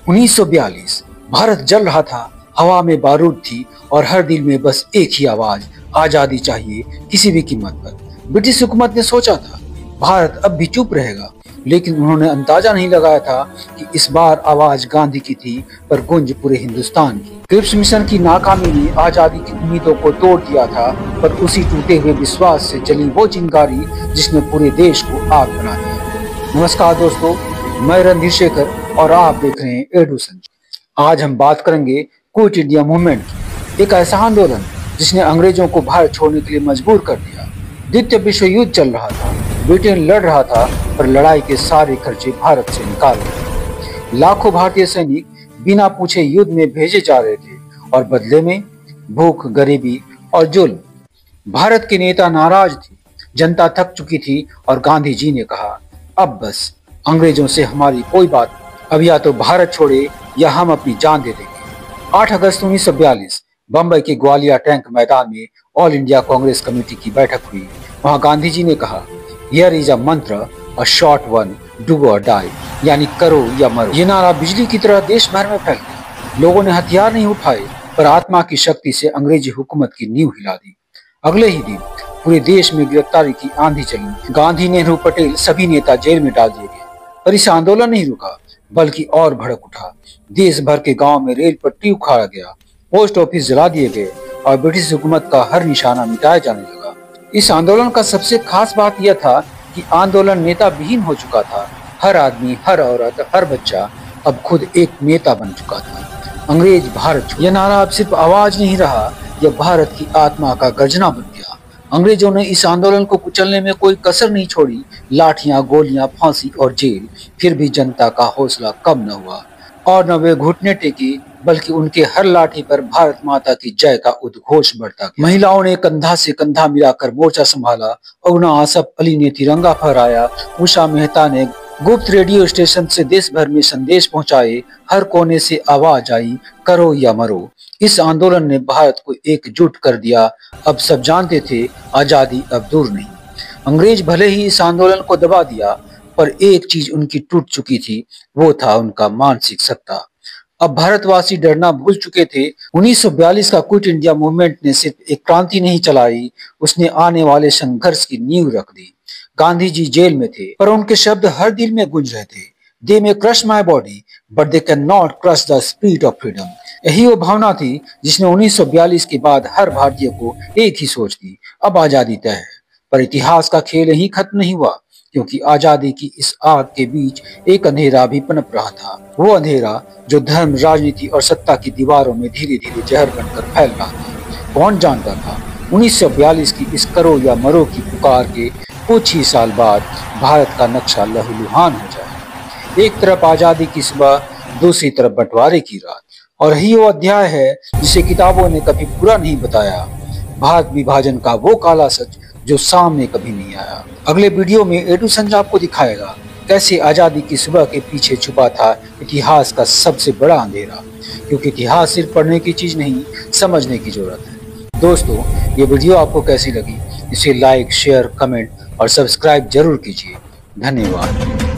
1942 भारत जल रहा था, हवा में बारूद थी और हर दिल में बस एक ही आवाज, आजादी चाहिए किसी भी कीमत पर। ब्रिटिश हुकूमत ने सोचा था भारत अब भी चुप रहेगा, लेकिन उन्होंने अंदाजा नहीं लगाया था कि इस बार आवाज गांधी की थी पर गूंज पूरे हिंदुस्तान की। क्रिप्स मिशन की नाकामी ने आजादी की उम्मीदों को तोड़ दिया था, पर उसी टूटे हुए विश्वास से जली वो चिंगारी जिसने पूरे देश को आग बना दिया। नमस्कार दोस्तों, मैं रणधीर शेखर और आप देख रहे हैं एडू संजय। आज हम बात करेंगे क्विट इंडिया मूवमेंट की, एक ऐसा आंदोलन जिसने अंग्रेजों को भारत छोड़ने के लिए मजबूर कर दिया। द्वितीय विश्व युद्ध चल रहा था, ब्रिटेन लड़ रहा था, पर लड़ाई के सारे खर्चे भारत से निकाल रहे। लाखों भारतीय सैनिक बिना पूछे युद्ध में भेजे जा रहे थे और बदले में भूख, गरीबी और जुल्म। भारत के नेता नाराज थे, जनता थक चुकी थी और गांधी जी ने कहा, अब बस, अंग्रेजों से हमारी कोई बात नहीं, अब या तो भारत छोड़े या हम अपनी जान दे देंगे। 8 अगस्त 1942 बंबई के ग्वालियर टैंक मैदान में ऑल इंडिया कांग्रेस कमेटी की बैठक हुई। वहां गांधी जी ने कहा, हियर इज अ मंत्र, अ शॉर्ट वन, डू और डाई, यानी करो या मरो। ये नारा बिजली की तरह देश भर में फैल गया। लोगों ने हथियार नहीं उठाए, पर आत्मा की शक्ति से अंग्रेजी हुकूमत की नींव हिला दी। अगले ही दिन पूरे देश में गिरफ्तारी की आंधी चली। गांधी, नेहरू, पटेल सभी नेता जेल में डाल दिए गए। पर इस आंदोलन नहीं रुका, बल्कि और भड़क उठा। देश भर के गांव में रेल पट्टी उखाड़ा गया, पोस्ट ऑफिस जला दिए गए और ब्रिटिश हुकूमत का हर निशाना मिटाया जाने लगा। इस आंदोलन का सबसे खास बात यह था कि आंदोलन नेता विहीन हो चुका था। हर आदमी, हर औरत, हर बच्चा अब खुद एक नेता बन चुका था। अंग्रेज भारत छोड़ो, यह नारा अब सिर्फ आवाज नहीं रहा, यह भारत की आत्मा का गर्जना बन गया। अंग्रेजों ने इस आंदोलन को कुचलने में कोई कसर नहीं छोड़ी। लाठियां, गोलियां, फांसी और जेल, फिर भी जनता का हौसला कम न हुआ और न वे घुटने टेके, बल्कि उनके हर लाठी पर भारत माता की जय का उद्घोष बढ़ता गया। महिलाओं ने कंधा से कंधा मिलाकर मोर्चा संभाला। अरुणा आसफ अली ने तिरंगा फहराया। उषा मेहता ने गुप्त रेडियो स्टेशन से देश भर में संदेश पहुंचाए। हर कोने से आवाज आई, करो या मरो। इस आंदोलन ने भारत को एकजुट कर दिया। अब सब जानते थे, आजादी अब दूर नहीं। अंग्रेज भले ही इस आंदोलन को दबा दिया, पर एक चीज उनकी टूट चुकी थी, वो था उनका मानसिक सत्ता। अब भारतवासी डरना भूल चुके थे। 1942 का क्विट इंडिया मूवमेंट ने सिर्फ एक क्रांति नहीं चलाई, उसने आने वाले संघर्ष की नींव रख दी। गांधी जी जेल में थे, पर उनके शब्द हर दिल में गूंज रहे थे। They may crush my body, but they cannot crush the spirit of freedom। यही वो भावना थी जिसने 1942 के बाद हर भारतीय को एक ही सोच दी, अब आजादी तय है। पर इतिहास का खेल यही खत्म नहीं हुआ, क्योंकि आजादी की इस आग के बीच एक अंधेरा भी पनप रहा था। वो अंधेरा जो धर्म, राजनीति और सत्ता की दीवारों में धीरे धीरे जहर बनकर फैल रहा था। कौन जानता था 1942 की इस करो या मरो की पुकार के कुछ ही साल बाद भारत का नक्शा लहूलुहान हो जाए। एक तरफ आजादी की सुबह, दूसरी तरफ बंटवारे की रात। और यही वो अध्याय है जिसे किताबों ने कभी पूरा नहीं बताया, भारत विभाजन का वो काला सच जो सामने कभी नहीं आया। अगले वीडियो में एडू संजय आपको दिखाएगा कैसे आजादी की सुबह के पीछे छुपा था इतिहास का सबसे बड़ा अंधेरा, क्योंकि इतिहास सिर्फ पढ़ने की चीज नहीं, समझने की जरूरत है। दोस्तों, ये वीडियो आपको कैसी लगी, इसे लाइक, शेयर, कमेंट और सब्सक्राइब जरूर कीजिए। धन्यवाद।